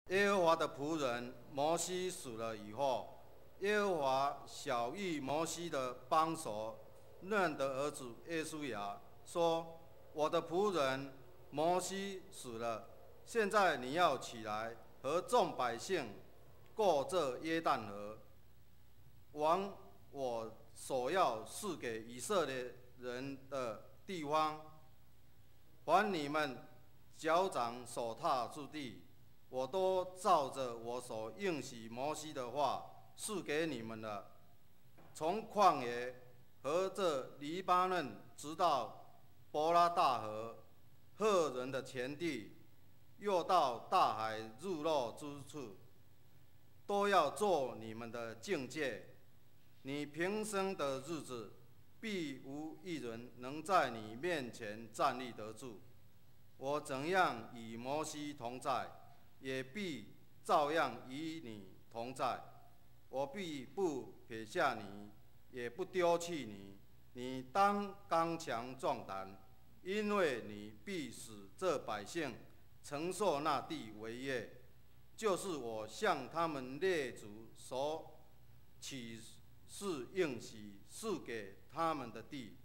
耶和华的仆人摩西死了以后，耶和华晓谕摩西的帮手嫩的儿子耶稣亚说：“我的仆人摩西死了，现在你要起来，和众百姓过这约旦河，往我所要赐给以色列人的地方。凡你们脚掌所踏之地，我都照着我所应许摩西的话赐给你们了。从旷野和这黎巴嫩直到伯拉大河，赫人的前地，又到大海入落之处，都要做你们的境界。你平生的日子，必无一人能在你面前站立得住。我怎样与摩西同在，也必照样与你同在。我必不撇下你，也不丢弃你。你当刚强壮胆，因为你必使这百姓承受那地为业，就是我向他们列祖所起誓应许赐给他们的地。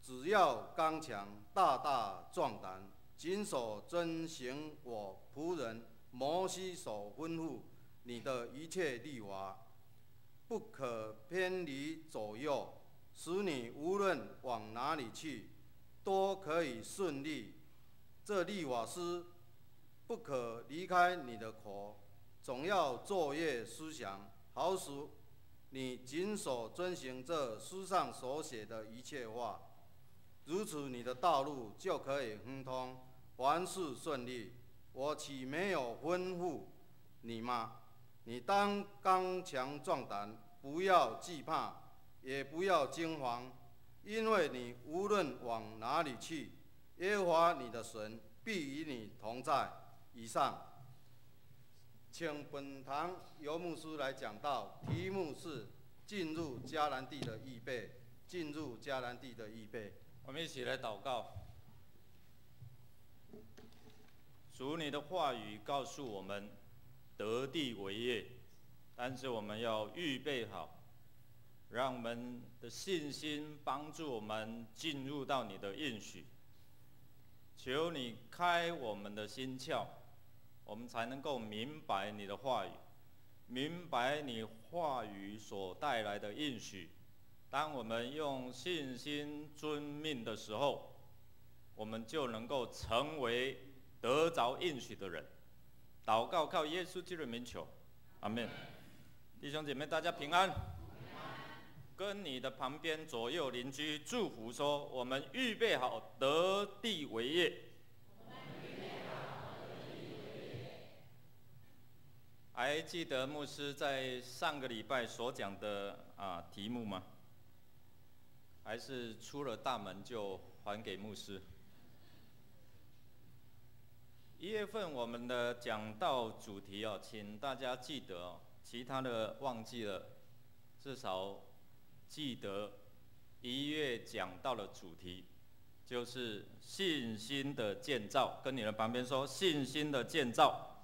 只要刚强，大大壮胆，谨守遵行我仆人摩西所吩咐你的一切律法，不可偏离左右，使你无论往哪里去，都可以顺利。这律法师不可离开你的口，总要昼夜思想，好使你谨守遵行这书上所写的一切话。如此，你的道路就可以亨通，凡事顺利。我岂没有吩咐你吗？你当刚强壮胆，不要惧怕，也不要惊惶，因为你无论往哪里去，耶和华你的神必与你同在。以上，请本堂由牧师来讲道，题目是进入迦南地的预备。进入迦南地的预备。我们一起来祷告。主，你的话语告诉我们，得地为业，但是我们要预备好，让我们的信心帮助我们进入到你的应许。求你开我们的心窍，我们才能够明白你的话语，明白你话语所带来的应许。当我们用信心遵命的时候，我们就能够成为得着应许的人。祷告靠耶稣基督的名求，阿们。弟兄姐妹，大家平安。跟你的旁边左右邻居祝福说：我们预备好得地为业。还记得牧师在上个礼拜所讲的题目吗？还是出了大门就还给牧师？1月份我们的讲道主题请大家记得其他的忘记了，至少记得1月讲到的主题就是信心的建造。跟你的旁边说，信心的建造。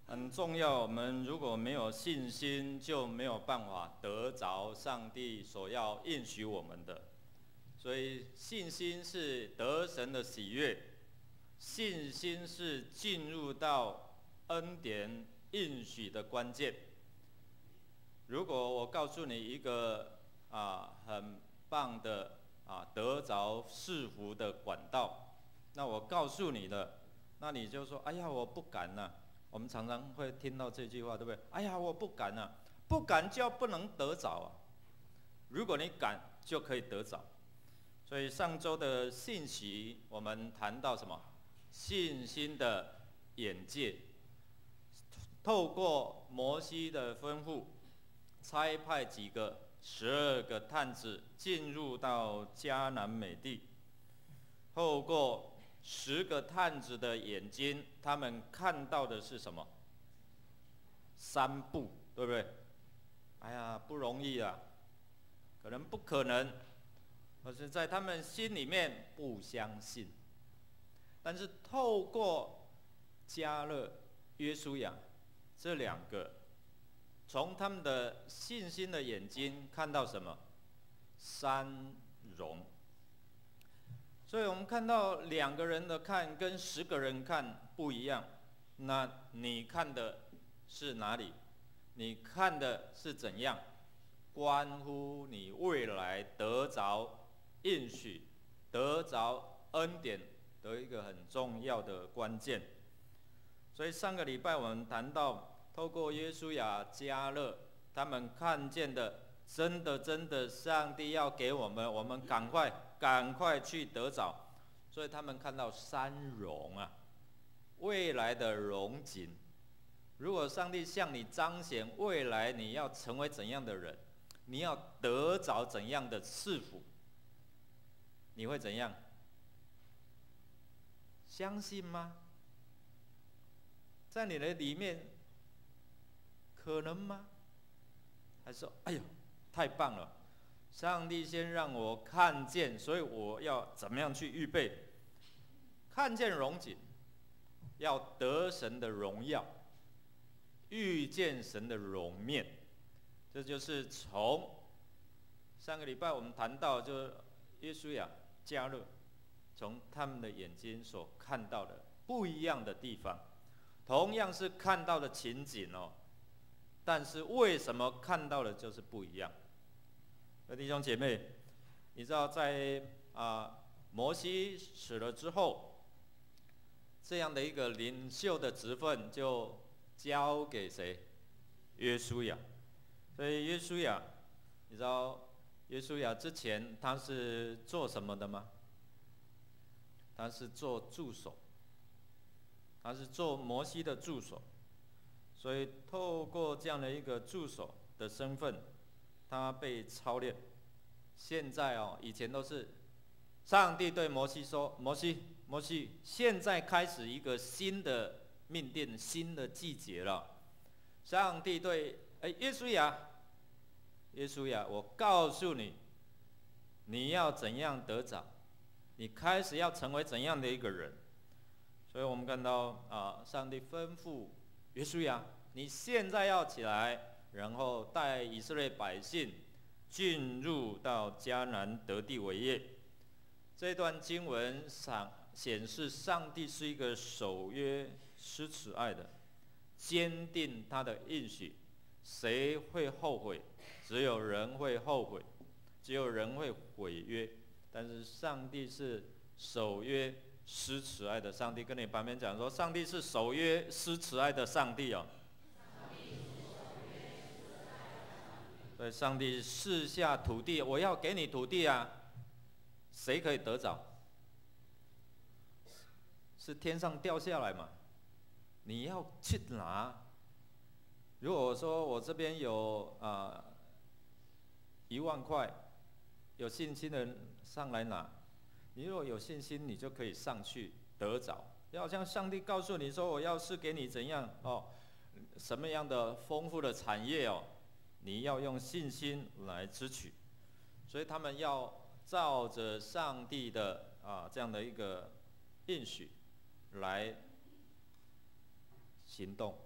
很重要，我们如果没有信心，就没有办法得着上帝所要应许我们的。所以信心是得神的喜悦，信心是进入到恩典应许的关键。如果我告诉你一个很棒的得着赐福的管道，那我告诉你了，那你就说：哎呀，我不敢啊。我们常常会听到这句话，对不对？哎呀，我不敢啊，不敢就不能得着啊。如果你敢，就可以得着。所以上周的信息，我们谈到什么？信心的眼界。透过摩西的吩咐，差派几个12个探子进入到迦南美地。透过10个探子的眼睛，他们看到的是什么？3不，对不对？哎呀，不容易啊，可能不可能，可是在他们心里面不相信。但是透过迦勒、约书亚这2个，从他们的信心的眼睛看到什么？3荣。所以我们看到2个人的看跟10个人看不一样。那你看的是哪里？你看的是怎样？关乎你未来得着应许、得着恩典的一个很重要的关键。所以上个礼拜我们谈到，透过约书亚、迦勒，他们看见的，真的，上帝要给我们，我们赶快去得着。所以他们看到3荣啊，未来的荣景。如果上帝向你彰显未来你要成为怎样的人，你要得着怎样的赐福，你会怎样？相信吗？在你的里面可能吗？还是说哎呦太棒了，上帝先让我看见，所以我要怎么样去预备？看见荣景，要得神的荣耀，遇见神的荣面。这就是从上个礼拜我们谈到，就是约书亚、迦勒，从他们的眼睛所看到的不一样的地方。同样是看到的情景哦，但是为什么看到的就是不一样？弟兄姐妹，你知道在摩西死了之后，这样的一个领袖的职分就交给谁？约书亚。所以约书亚，你知道约书亚之前他是做什么的吗？他是做助手，他是做摩西的助手。所以透过这样的一个助手的身份，他被操练。现在以前都是上帝对摩西说：“摩西，现在开始一个新的命定，新的季节了。”上帝对约书亚，我告诉你，你要怎样得着？你开始要成为怎样的一个人？所以我们看到上帝吩咐约书亚，你现在要起来，然后带以色列百姓进入到迦南得地为业。这段经文显示上帝是一个守约施慈爱的，坚定他的应许。谁会后悔？只有人会后悔，只有人会毁约。但是上帝是守约施慈爱的上帝。跟你旁边讲说，上帝是守约施慈爱的上帝哦。所以上帝赐下土地，我要给你土地啊，谁可以得着？是天上掉下来嘛？你要去拿。如果说我这边有1万块，有信心的人上来拿，你如果有信心，你就可以上去得着。要像上帝告诉你说，我要是给你怎样什么样的丰富的产业你要用信心来支取。所以他们要照着上帝的这样的一个应许来行动。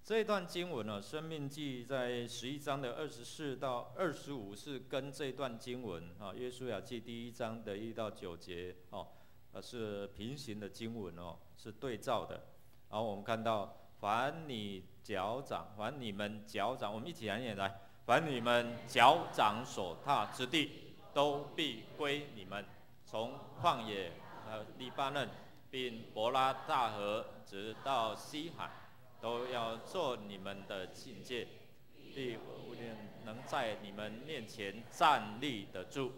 这一段经文呢，《申命记》在11章的24到25是跟这段经文《约书亚记》第1章的1到9节是平行的经文是对照的。然后我们看到，凡你们脚掌，我们一起来念来，凡你们脚掌所踏之地，都必归你们。从旷野黎巴嫩，并伯拉大河，直到西海，都要做你们的境界，必能在你们面前站立得住。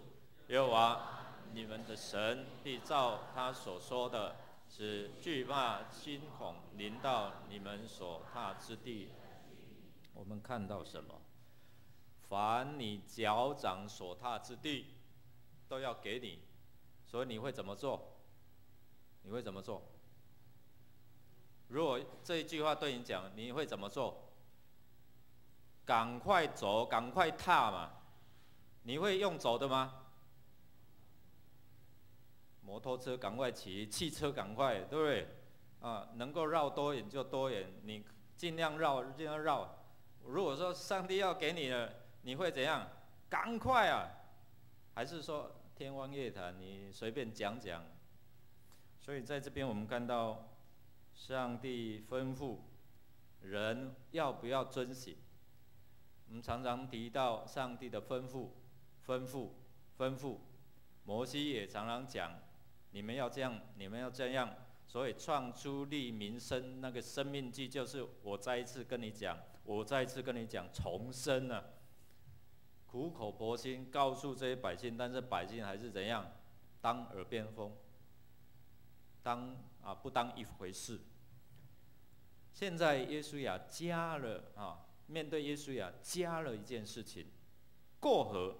耶和华你们的神必照他所说的，使惧怕惊恐临到你们所踏之地。我们看到什么？凡你脚掌所踏之地，都要给你。所以你会怎么做？你会怎么做？如果这一句话对你讲，你会怎么做？赶快走，赶快踏嘛！你会用走的吗？摩托车赶快骑，汽车赶快，对不对？能绕多远就多远，你尽量绕，尽量绕。如果说上帝要给你了，你会怎样？赶快啊！还是说天方夜谭，你随便讲讲？所以在这边我们看到，上帝吩咐人要不要遵行。我们常常提到上帝的吩咐，吩咐，吩咐。摩西也常常讲，你们要这样，你们要这样。所以创出立民生那个生命记，就是我再一次跟你讲，我再一次跟你讲重生啊，苦口婆心告诉这些百姓，但是百姓还是怎样，当耳边风，不当一回事。现在耶稣亚加了面对耶稣亚加了一件事情，过河，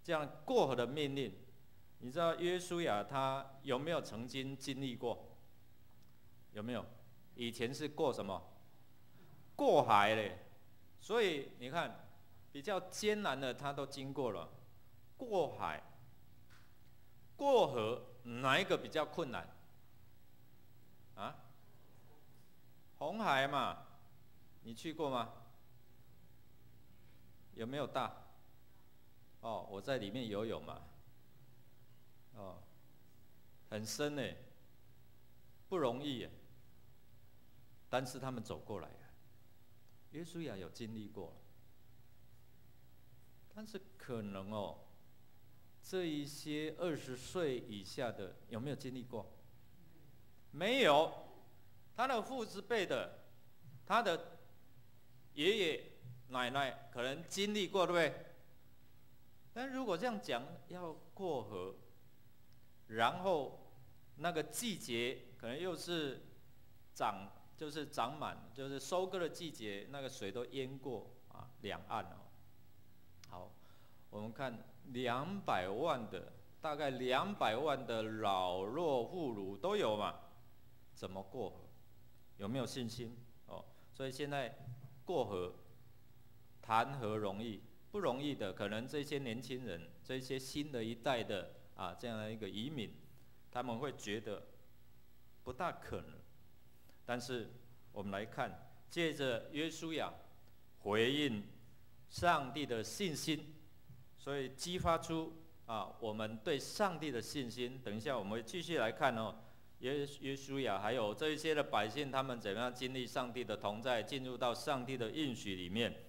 这样过河的命令。你知道约书亚他有没有曾经经历过？有没有？以前是过什么？过海嘞。所以你看，比较艰难的他都经过了。过海、过河，哪一个比较困难？啊？红海嘛，你去过吗？有没有大？哦，我在里面游泳嘛。哦，很深呢，不容易耶。但是他们走过来了，约书亚有经历过，但是可能这一些20岁以下的有没有经历过？没有，他的父之辈的，他的爷爷奶奶可能经历过，对不对？但如果这样讲，要过河。然后那个季节可能又是就是长满，就是收割的季节，那个水都淹过两岸好，我们看200万的，大概200万的老弱妇孺都有嘛，怎么过河？有没有信心？所以现在过河谈何容易？不容易的，可能这些年轻人，这些新的一代的。这样的一个移民，他们会觉得不大可能。但是我们来看，借着约书亚回应上帝的信心，所以激发出我们对上帝的信心。等一下我们会继续来看约书亚还有这一些的百姓，他们怎么样经历上帝的同在，进入到上帝的应许里面。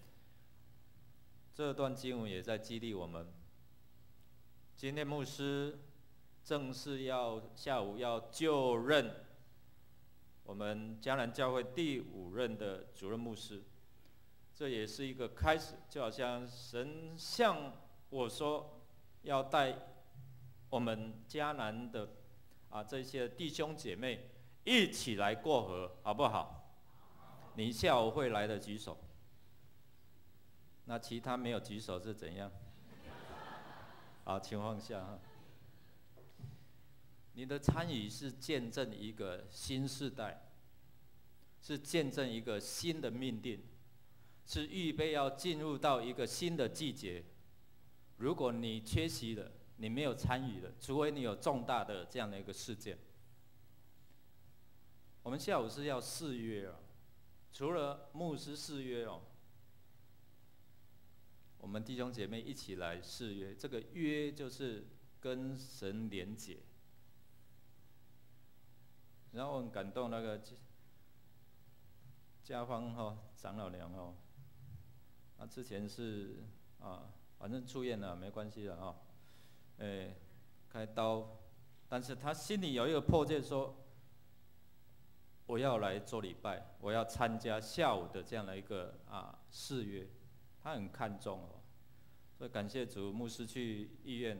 这段经文也在激励我们。今天牧师正式下午要就任我们迦南教会第5任的主任牧师，这也是一个开始，就好像神向我说要带我们迦南的这些弟兄姐妹一起来过河，好不好？你下午会来的举手，那其他没有举手是怎样？情况下你的参与是见证一个新世代，是见证一个新的命定，是预备要进入到一个新的季节。如果你缺席了，你没有参与了，除非你有重大的这样的一个事件。我们下午是要誓约除了牧师誓约我们弟兄姐妹一起来誓约，这个约就是跟神连结。然后我很感动，那个家芳长老娘之前是反正出院了没关系的开刀，但是他心里有一个迫切说，我要来做礼拜，我要参加下午的这样的一个誓约。他很看重所以感谢主，牧师去医院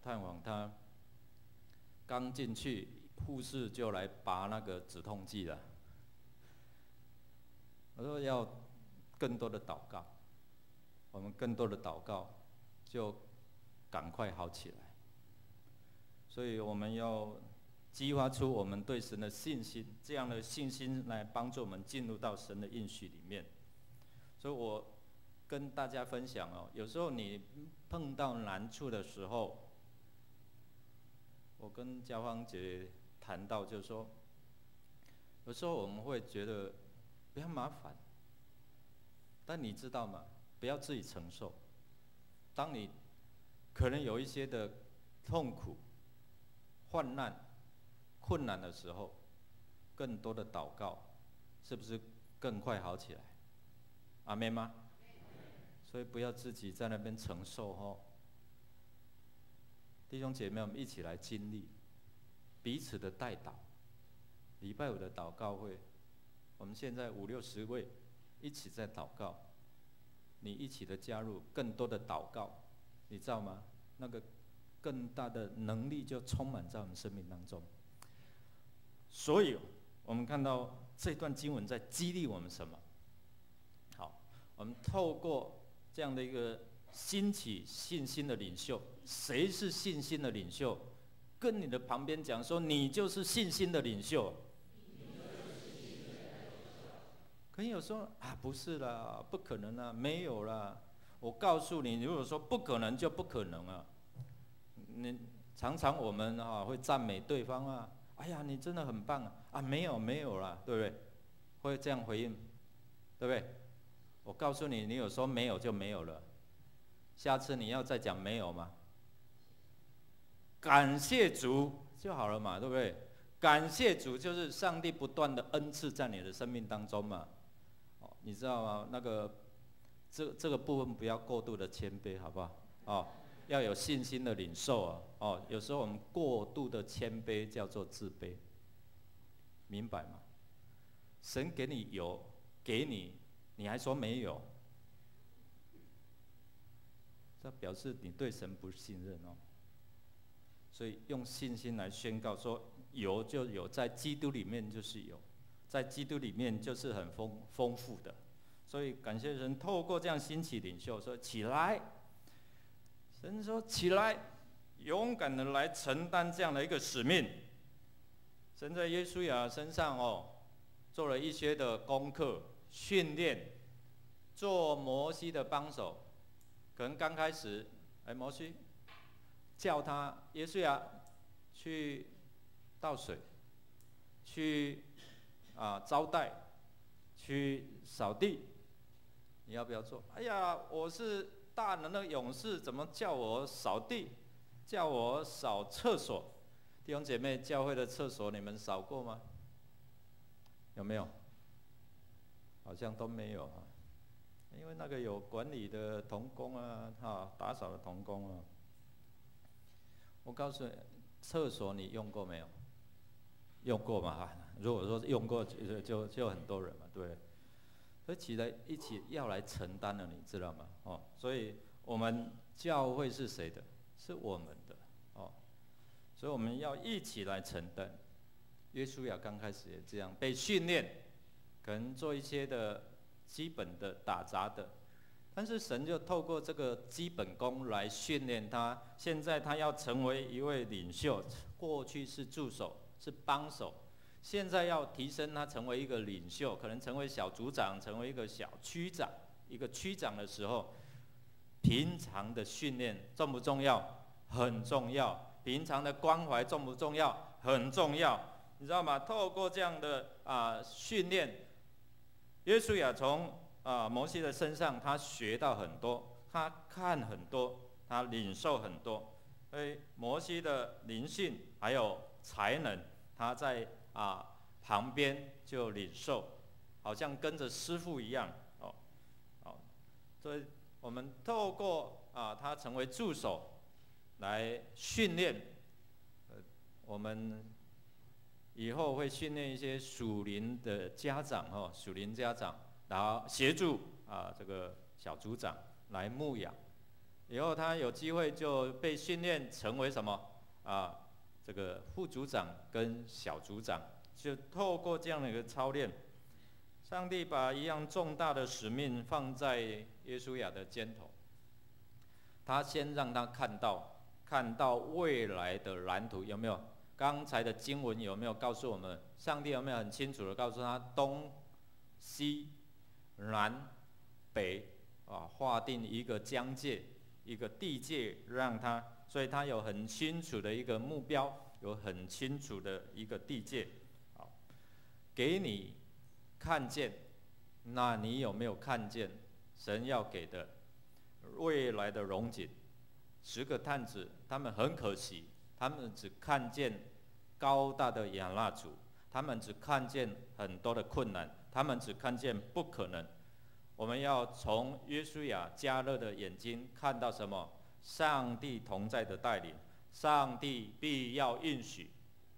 探访他，刚进去，护士就来拔那个止痛剂了。我说要更多的祷告，我们更多的祷告，就赶快好起来。所以我们要激发出我们对神的信心，这样的信心来帮助我们进入到神的应许里面。所以我跟大家分享有时候你碰到难处的时候，我跟嘉芳姐谈到，就是说，有时候我们会觉得比较麻烦，但你知道吗？不要自己承受。当你可能有一些的痛苦、患难、困难的时候，更多的祷告，是不是更快好起来？阿们吗？所以不要自己在那边承受哦。弟兄姐妹，我们一起来经历彼此的代祷。礼拜五的祷告会，我们现在50-60位一起在祷告，你一起的加入，更多的祷告，你知道吗？那个更大的能力就充满在我们生命当中。所以，我们看到这段经文在激励我们什么？好，我们透过这样的一个兴起信心的领袖，谁是信心的领袖？跟你的旁边讲说，你就是信心的领袖。可能有时候啊，不是啦，不可能啦，没有啦。我告诉你，如果说不可能就不可能啊。你常常我们会赞美对方啊，哎呀，你真的很棒啊！啊，没有啦，对不对？会这样回应，对不对？我告诉你，你有时候没有就没有了，下次你要再讲没有吗？感谢主就好了嘛，对不对？感谢主就是上帝不断的恩赐在你的生命当中嘛。哦，你知道吗？那个这个部分不要过度的谦卑，好不好？哦，要有信心的领受啊。哦，有时候我们过度的谦卑叫做自卑，明白吗？神给你有，给你，你还说没有，这表示你对神不信任哦。所以用信心来宣告说，有就有，在基督里面就是有，在基督里面就是很丰富的。所以感谢神，透过这样兴起领袖说起来，神说起来，勇敢的来承担这样的一个使命。神在约书亚身上做了一些的功课训练，做摩西的帮手。可能刚开始，摩西叫他约书亚去倒水，去招待，去扫地，你要不要做？哎呀，我是大能的勇士，怎么叫我扫地？叫我扫厕所？弟兄姐妹，教会的厕所你们扫过吗？有没有？好像都没有啊，因为那个有管理的同工啊，打扫的同工啊。我告诉你，厕所你用过没有？用过嘛？如果说用过就很多人嘛，对不对？所以起来一起要来承担了，你知道吗？所以我们教会是谁的？是我们的所以我们要一起来承担。约书亚刚开始也这样被训练，可能做一些的基本的打杂的，但是神就透过这个基本功来训练他。现在他要成为一位领袖，过去是助手，是帮手，现在要提升他成为一个领袖，可能成为小组长，成为一个小区长，一个区长的时候，平常的训练重不重要？很重要。平常的关怀重不重要？很重要。你知道吗？透过这样的训练，约书亚从摩西的身上，他学到很多，他看很多，他领受很多。所以摩西的灵性还有才能，他在旁边就领受，好像跟着师父一样所以我们透过他成为助手来训练，我们以后会训练一些属灵的家长属灵家长，然后协助这个小组长来牧养。以后他有机会就被训练成为什么这个副组长跟小组长，就透过这样的一个操练，上帝把一样重大的使命放在约书亚的肩头。他先让他看到未来的蓝图，有没有？刚才的经文有没有告诉我们？上帝有没有很清楚的告诉他东、西、南、北划定一个疆界，一个地界，让他，所以他有很清楚的一个目标，有很清楚的一个地界。给你看见，那你有没有看见神要给的未来的荣景？10个探子，他们很可惜，他们只看见高大的亚纳族，他们只看见很多的困难，他们只看见不可能。我们要从约书亚、迦勒的眼睛看到什么？上帝同在的带领，上帝必要应许。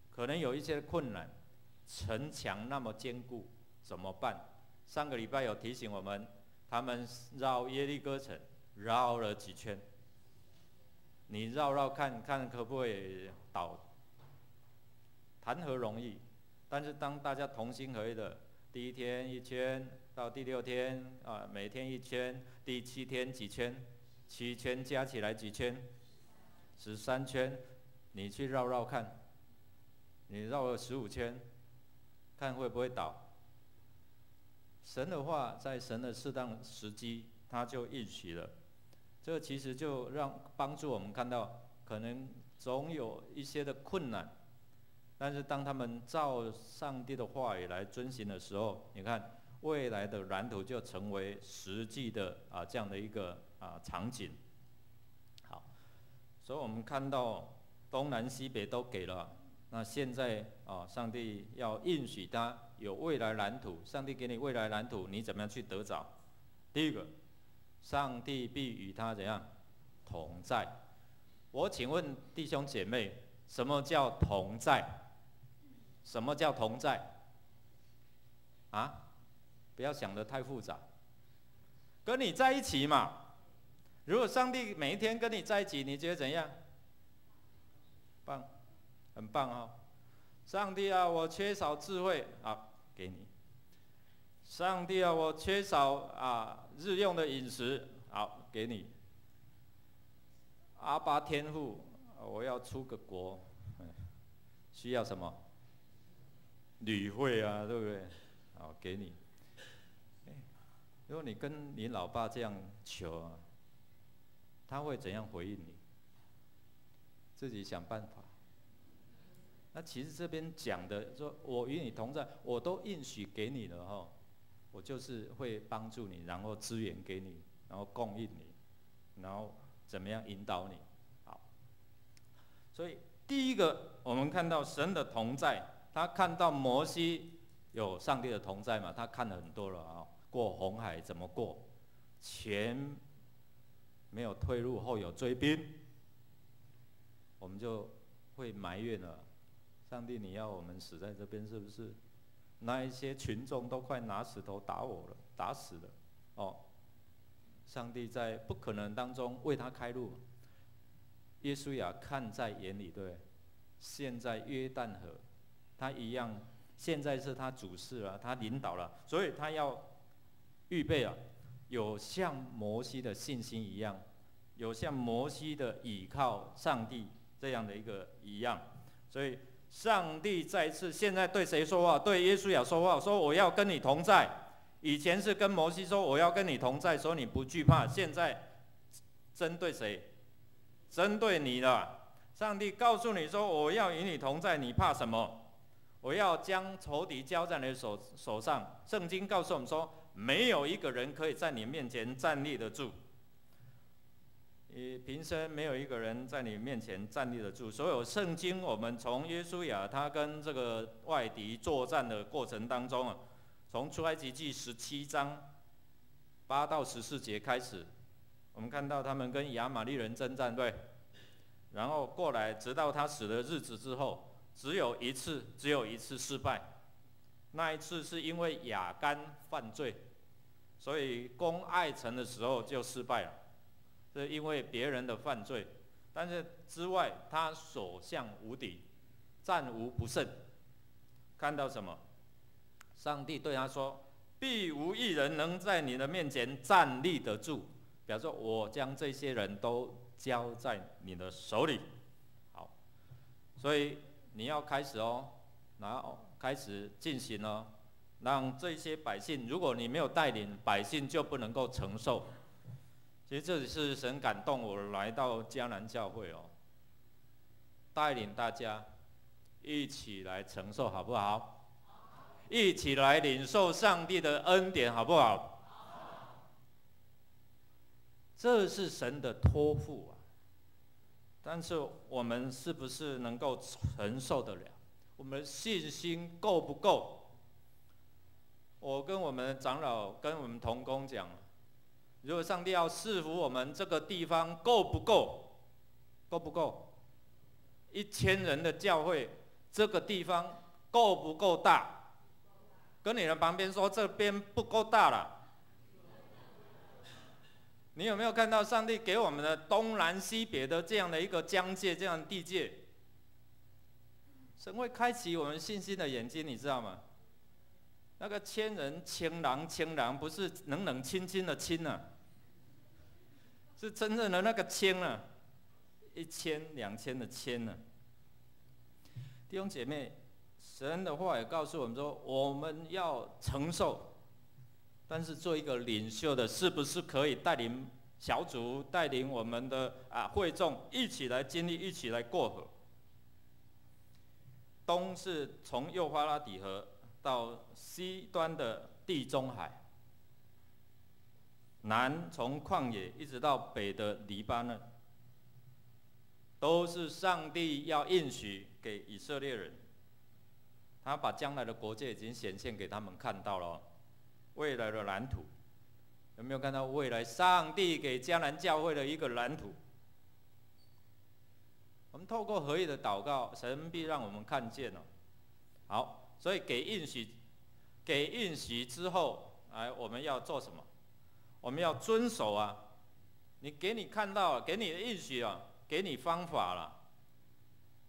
可能有一些困难，城墙那么坚固，怎么办？上个礼拜有提醒我们，他们绕耶利哥城绕了几圈，你绕绕看看可不可以倒？谈何容易？但是当大家同心合意的，第1天1圈，到第6天每天1圈，第7天几圈？7圈加起来几圈？13圈。你去绕绕看，你绕了15圈，看会不会倒？神的话，在神的适当时机，他就应许了。这其实就帮助我们看到，可能总有一些的困难，但是当他们照上帝的话语来遵行的时候，你看未来的蓝图就成为实际的这样的一个场景。好，所以我们看到东南西北都给了，那现在上帝要应许他有未来蓝图，上帝给你未来蓝图，你怎么样去得着？第一个，上帝必与他怎样同在？我请问弟兄姐妹，什么叫同在？什么叫同在？不要想得太复杂，跟你在一起嘛。如果上帝每一天跟你在一起，你觉得怎样？棒，很棒哦。上帝啊，我缺少智慧给你。上帝啊，我缺少日用的饮食，好，给你。阿爸天父，我要出个国，需要什么？旅费啊，对不对？好，给你。如果你跟你老爸这样求他会怎样回应你？自己想办法。那其实这边讲的说，我与你同在，我都应许给你了我就是会帮助你，然后资源给你，然后供应你，然后怎么样引导你。好，所以第一个我们看到神的同在，他看到摩西有上帝的同在嘛，他看了很多了过红海怎么过？前没有退路，后有追兵，我们就会埋怨了。上帝，你要我们死在这边是不是？那一些群众都快拿石头打我了，打死了。上帝在不可能当中为他开路。耶稣亚看在眼里，对不对？现在约旦河，他一样，现在是他主事了，他领导了，所以他要预备了，有像摩西的信心一样，有像摩西的倚靠上帝这样的一个一样，所以上帝再次现在对谁说话？对耶稣亚说话，说我要跟你同在。以前是跟摩西说我要跟你同在，说你不惧怕。现在针对谁？针对你了。上帝告诉你说我要与你同在，你怕什么？我要将仇敌交在你的手上。圣经告诉我们说，没有一个人可以在你面前站立得住。平生没有一个人在你面前站立得住。所有圣经，我们从约书亚他跟这个外敌作战的过程当中从出埃及记17章8到14节开始，我们看到他们跟亚玛力人征战，对，然后过来，直到他死的日子之后，只有一次失败。那一次是因为亚干犯罪，所以攻爱城的时候就失败了。是因为别人的犯罪，但是之外他所向无敌，战无不胜。看到什么？上帝对他说：“必无一人能在你的面前站立得住。”表示我将这些人都交在你的手里。好，所以你要开始然后开始进行让这些百姓，如果你没有带领，百姓就不能够承受。其实这里是神感动我来到迦南教会带领大家一起来承受，好不好？一起来领受上帝的恩典，好不好？这是神的托付啊，但是我们是不是能够承受得了？我们的信心够不够？我跟我们长老、跟我们同工讲，如果上帝要赐福我们这个地方，够不够？够不够？1000人的教会，这个地方够不够大？跟你的旁边说，这边不够大了。你有没有看到上帝给我们的东南西北的这样的一个疆界，这样的地界？神会开启我们信心的眼睛，你知道吗？那个千人千狼不是冷冷清清的清啊，是真正的那个千啊，1000、2000的千啊。弟兄姐妹，神的话也告诉我们说，我们要承受。但是做一个领袖的，是不是可以带领小组、带领我们的会众一起来经历、一起来过河？东是从幼发拉底河到西端的地中海，南从旷野一直到北的黎巴嫩，都是上帝要应许给以色列人。他把将来的国界已经显现给他们看到了。未来的蓝图，有没有看到未来上帝给迦南教会的一个蓝图？我们透过合一的祷告，神必让我们看见了。好，所以给应许之后，我们要做什么？我们要遵守啊！给你看到了，给你的应许啊，给你方法了，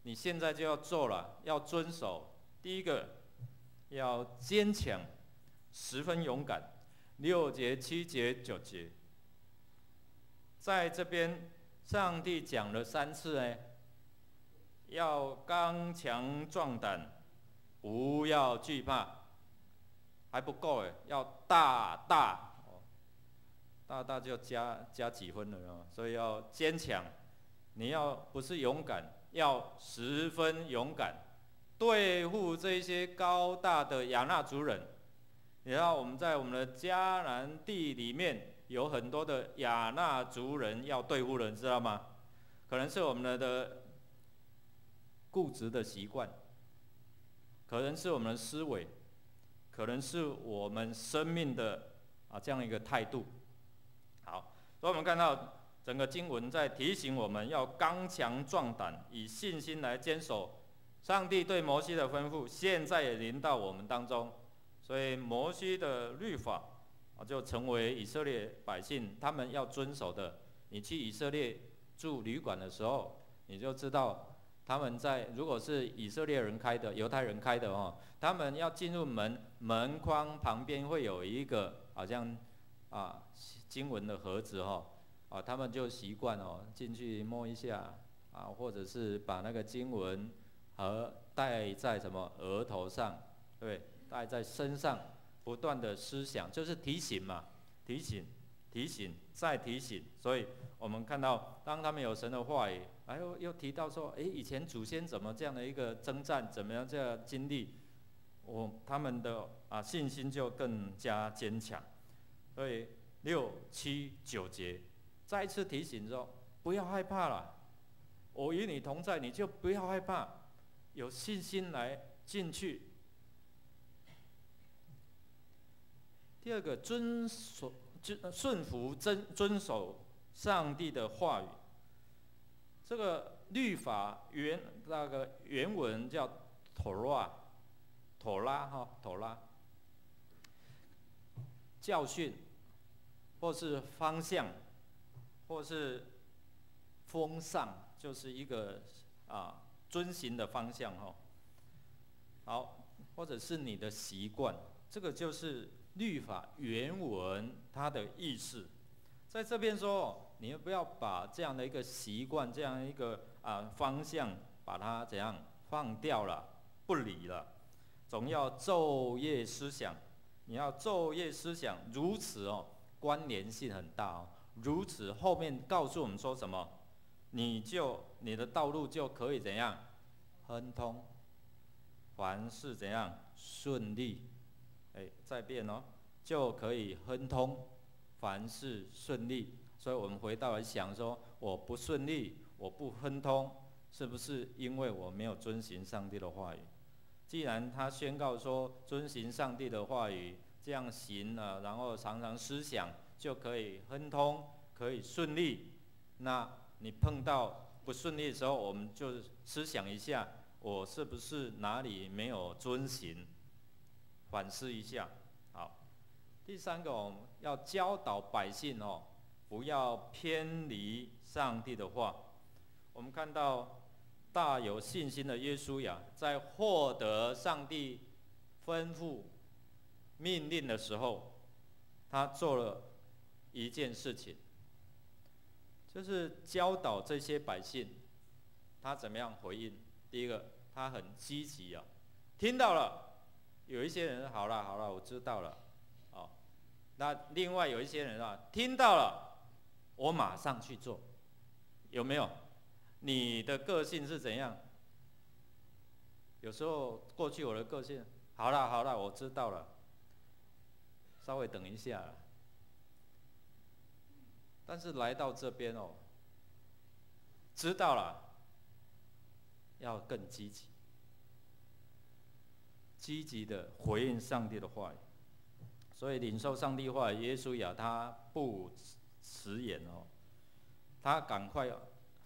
你现在就要做了，要遵守。第一个，要坚强。十分勇敢，6节、7节、9节，在这边上帝讲了3次要刚强壮胆，不要惧怕，还不够要大就加几分了，所以要坚强。你要不是勇敢，要十分勇敢，对付这些高大的亚衲族人。你知道我们在我们的迦南地里面有很多的亚衲族人要对付人，知道吗？可能是我们的固执的习惯，可能是我们的思维，可能是我们生命的这样一个态度。好，所以我们看到整个经文在提醒我们要刚强壮胆，以信心来坚守上帝对摩西的吩咐，现在也临到我们当中。所以摩西的律法就成为以色列百姓他们要遵守的。你去以色列住旅馆的时候，你就知道他们如果是以色列人开的、犹太人开的他们要进入门框旁边会有一个好像经文的盒子他们就习惯进去摸一下或者是把那个经文戴在什么额头上，对。带在身上，不断的思想，就是提醒嘛，提醒，再提醒。所以我们看到，当他们有神的话语，又提到说，以前祖先怎么这样的一个征战，怎么样这样经历，他们的信心就更加坚强。所以6、7、9节，再一次提醒说，不要害怕了，我与你同在，你就不要害怕，有信心来进去。第二个，顺服、遵守上帝的话语。这个律法那个原文叫妥拉，教训，或是方向，或是风尚，就是一个遵行的方向好，或者是你的习惯，这个就是律法原文它的意思。在这边说，你不要把这样的一个习惯，这样一个方向，把它怎样放掉了，不理了，总要昼夜思想。你要昼夜思想，如此关联性很大如此后面告诉我们说什么？你的道路就可以怎样亨通，凡事怎样顺利。再变哦，就可以亨通，凡事顺利。所以我们回到来想说，我不顺利，我不亨通，是不是因为我没有遵行上帝的话语？既然他宣告说遵行上帝的话语，这样行了，然后常常思想就可以亨通，可以顺利。那你碰到不顺利的时候，我们就思想一下，我是不是哪里没有遵行，反思一下。好，第三个，我们要教导百姓哦，不要偏离上帝的话。我们看到大有信心的约书亚，在获得上帝吩咐命令的时候，他做了一件事情，就是教导这些百姓，他怎么样回应。第一个，他很积极啊，听到了，有一些人好了，我知道了，哦，那另外有一些人啊，听到了，我马上去做，有没有？你的个性是怎样？有时候过去我的个性，好了，我知道了，稍微等一下啦。但是来到这边哦，知道了，要更积极，积极的回应上帝的话语。所以领受上帝话语，约书亚他不迟延哦，他赶快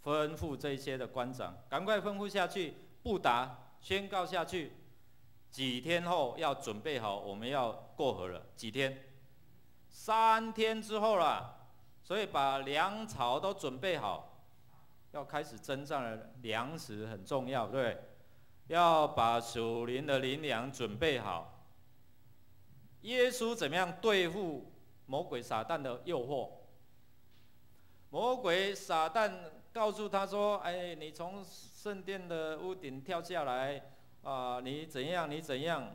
吩咐这些的官长，赶快吩咐下去，布达宣告下去。几天后要准备好，我们要过河了。几天？3天之后啦。所以把粮草都准备好，要开始征战了。粮食很重要，对不对？要把属灵的灵粮准备好。耶稣怎么样对付魔鬼撒旦的诱惑？魔鬼撒旦告诉他说：“你从圣殿的屋顶跳下来啊，你怎样？你怎样？”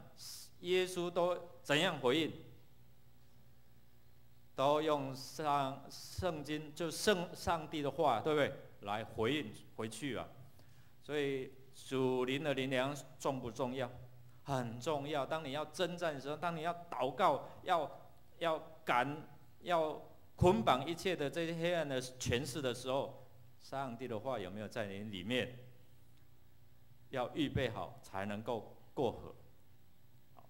耶稣都怎样回应？都用圣经，就上帝的话，对不对？来回应回去啊。所以属灵的灵粮重不重要？很重要。当你要征战的时候，当你要祷告，要赶，要捆绑一切的这些黑暗的权势的时候，上帝的话有没有在你里面？要预备好才能够过河。好，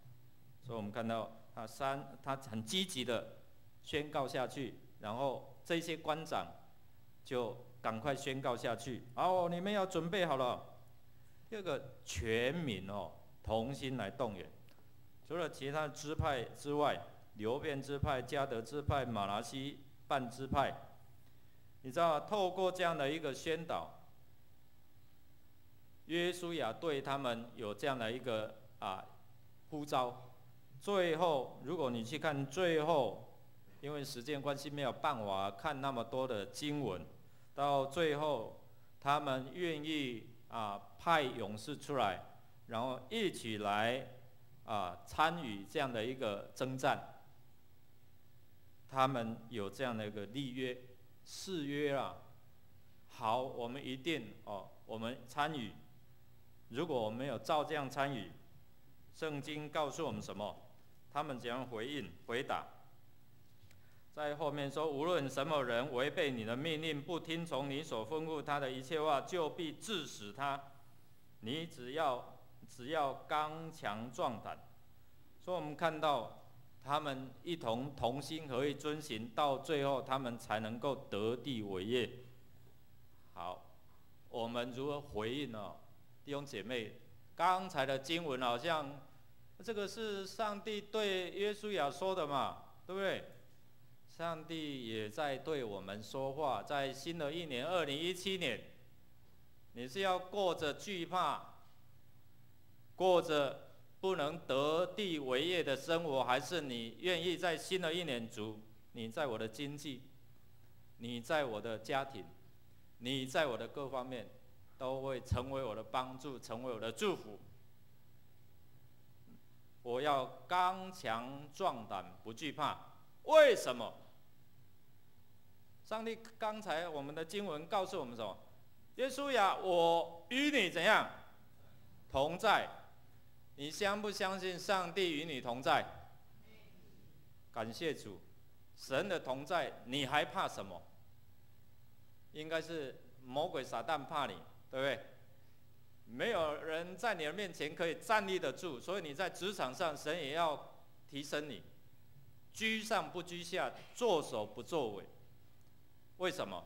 所以我们看到他很积极的宣告下去，然后这些官长就赶快宣告下去。你们要准备好了。第二个，全民同心来动员，除了其他支派之外，流便支派、迦得支派、马拿西半支派，你知道，透过这样的一个宣导，约书亚对他们有这样的一个呼召。最后，如果你去看最后，因为时间关系没有办法看那么多的经文，到最后他们愿意派勇士出来，然后一起来参与这样的一个征战。他们有这样的一个立约、誓约啊。好，我们一定我们参与。如果我们没有照这样参与，圣经告诉我们什么？他们怎样回答？在后面说，无论什么人违背你的命令，不听从你所吩咐他的一切话，就必治死他。你只要刚强壮胆。所以我们看到他们同心合意遵行，到最后他们才能够得地为业。好，我们如何回应呢？弟兄姐妹，刚才的经文好像这个是上帝对约书亚说的嘛，对不对？上帝也在对我们说话。在新的一年2017年，你是要过着惧怕，过着不能得地为业的生活，还是你愿意在新的一年，主，你在我的经济，你在我的家庭，你在我的各方面，都会成为我的帮助，成为我的祝福。我要刚强壮胆，不惧怕。为什么？上帝刚才我们的经文告诉我们什么？耶稣呀，我与你怎样同在？你相不相信上帝与你同在？感谢主，神的同在，你还怕什么？应该是魔鬼撒旦怕你，对不对？没有人在你的面前可以站立得住，所以你在职场上，神也要提升你，居上不居下，作首不作尾。为什么？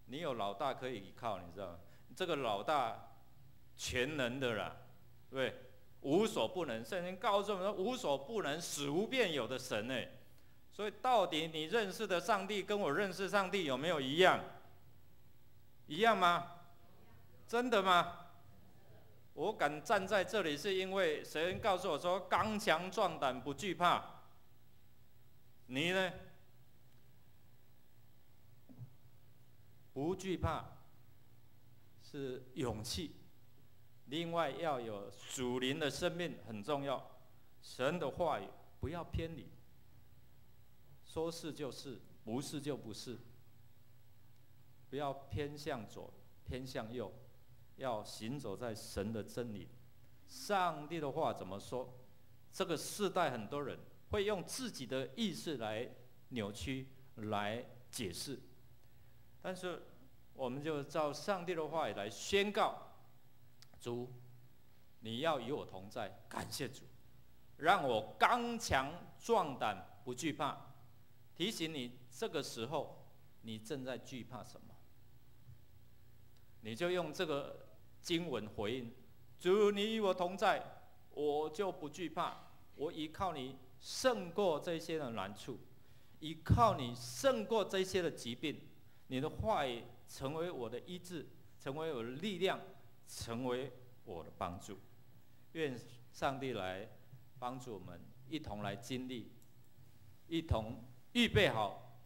你有老大可以依靠，你知道吗？这个老大全能的啦，对不对？无所不能，圣经告诉我们说，无所不能，使无变有的神呢。所以到底你认识的上帝跟我认识上帝有没有一样？一样吗？真的吗？我敢站在这里，是因为神告诉我说：“刚强壮胆，不惧怕。”你呢？不惧怕是勇气，另外要有属灵的生命很重要。神的话语不要偏离，说是就是，不是就不是，不要偏向左，偏向右。要行走在神的真理，上帝的话怎么说？这个世代很多人会用自己的意识来扭曲、来解释，但是我们就照上帝的话语来宣告：主，你要与我同在，感谢主，让我刚强壮胆，不惧怕。提醒你，这个时候你正在惧怕什么？你就用这个经文回应：主，你与我同在，我就不惧怕。我依靠你胜过这些的难处，依靠你胜过这些的疾病。你的话语成为我的医治，成为我的力量，成为我的帮助。愿上帝来帮助我们，一同来经历，一同预备好，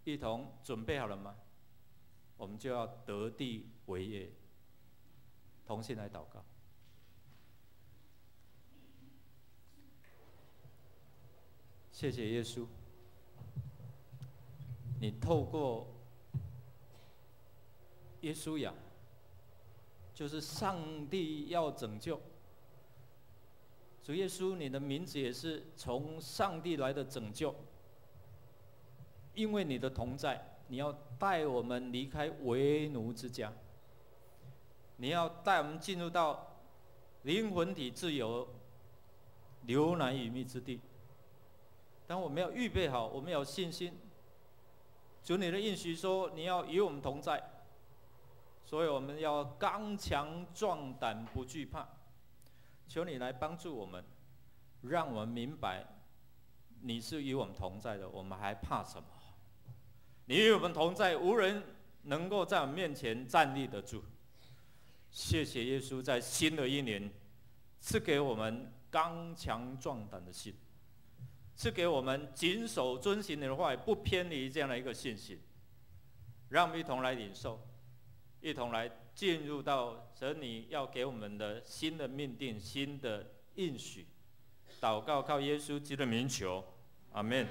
一同准备好了吗？我们就要得地为业。同心来祷告。谢谢耶稣，你透过耶稣呀，就是上帝要拯救。主耶稣，你的名字也是从上帝来的拯救，因为你的同在，你要带我们离开为奴之家。你要带我们进入到灵魂体自由、流奶与蜜之地。当我们要预备好，我们有信心。主，你的应许说你要与我们同在，所以我们要刚强壮胆，不惧怕。求你来帮助我们，让我们明白你是与我们同在的，我们还怕什么？你与我们同在，无人能够在我们面前站立得住。谢谢耶稣，在新的一年赐给我们刚强壮胆的心，赐给我们谨守遵行你的话语，不偏离这样的一个信心。让我们一同来领受，一同来进入到神你要给我们的新的命定、新的应许。祷告靠耶稣基督的名求，阿们。